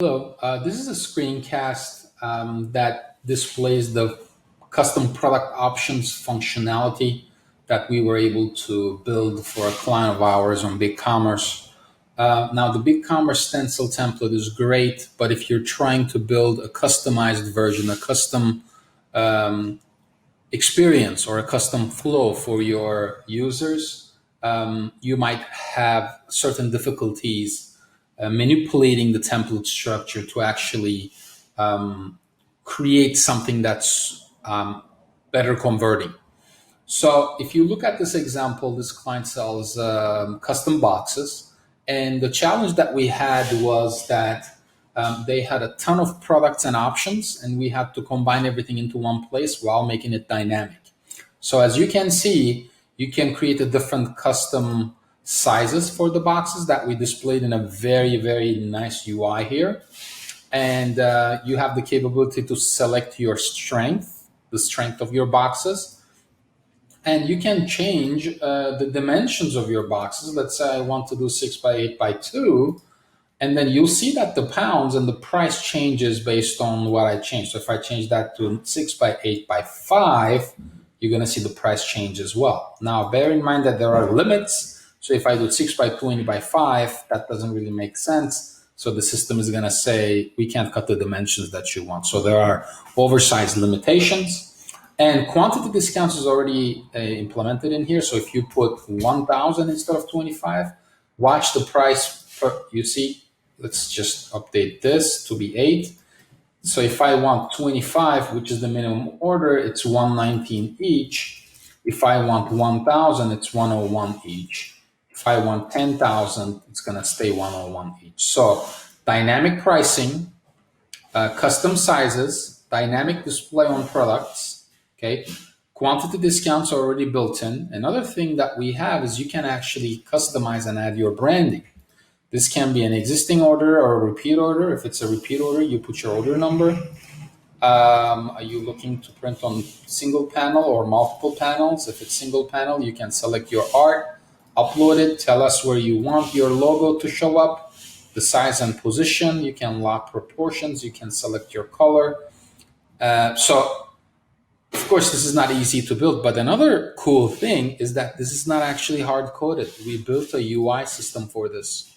Hello, this is a screencast that displays the custom product options functionality that we were able to build for a client of ours on BigCommerce. Now, the BigCommerce stencil template is great, but if you're trying to build a customized version, a custom experience or a custom flow for your users, you might have certain difficulties manipulating the template structure to actually create something that's better converting. So if you look at this example, this client sells custom boxes. And the challenge that we had was that they had a ton of products and options, and we had to combine everything into one place while making it dynamic. So as you can see, you can create a different custom sizes for the boxes that we displayed in a very, very nice UI here. And you have the capability to select your strength, the strength of your boxes. And you can change the dimensions of your boxes. Let's say I want to do 6 by 8 by 2. And then you'll see that the pounds and the price changes based on what I change. So if I change that to 6 by 8 by 5, you're going to see the price change as well. Now, bear in mind that there are limits. So if I do 6 by 20 by 5, that doesn't really make sense. So the system is going to say, we can't cut the dimensions that you want. So there are oversized limitations. And quantity discounts is already implemented in here. So if you put 1,000 instead of 25, watch the price. You see, let's just update this to be 8. So if I want 25, which is the minimum order, it's 119 each. If I want 1,000, it's 101 each. If I want 10,000, it's going to stay 101 each. So dynamic pricing, custom sizes, dynamic display on products, okay? Quantity discounts are already built in. Another thing that we have is you can actually customize and add your branding. This can be an existing order or a repeat order. If it's a repeat order, you put your order number. Are you looking to print on single panel or multiple panels? If it's single panel, you can select your art, upload it, tell us where you want your logo to show up, the size and position. You can lock proportions. You can select your color. So, of course, this is not easy to build, but another cool thing is that this is not actually hard-coded. We built a UI system for this.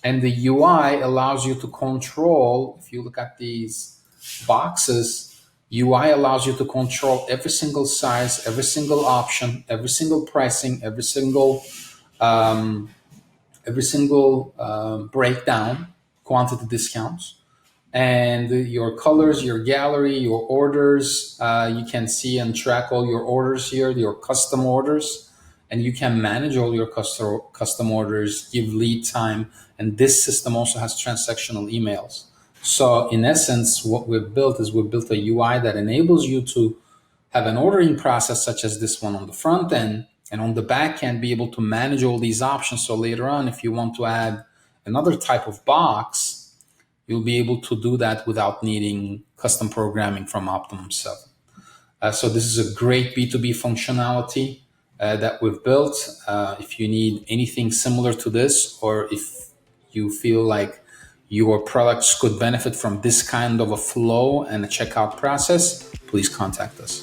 And the UI allows you to control, if you look at these boxes, UI allows you to control every single size, every single option, every single pricing, every single breakdown, quantity discounts, and your colors, your gallery, your orders. You can see and track all your orders here, your custom orders. And you can manage all your custom orders, give lead time. And this system also has transactional emails. So in essence, what we've built is we've built a UI that enables you to have an ordering process such as this one on the front end, and on the back end, be able to manage all these options. So later on, if you want to add another type of box, you'll be able to do that without needing custom programming from Optimum 7. So this is a great B2B functionality that we've built. If you need anything similar to this, or if you feel like your products could benefit from this kind of a flow and a checkout process, please contact us.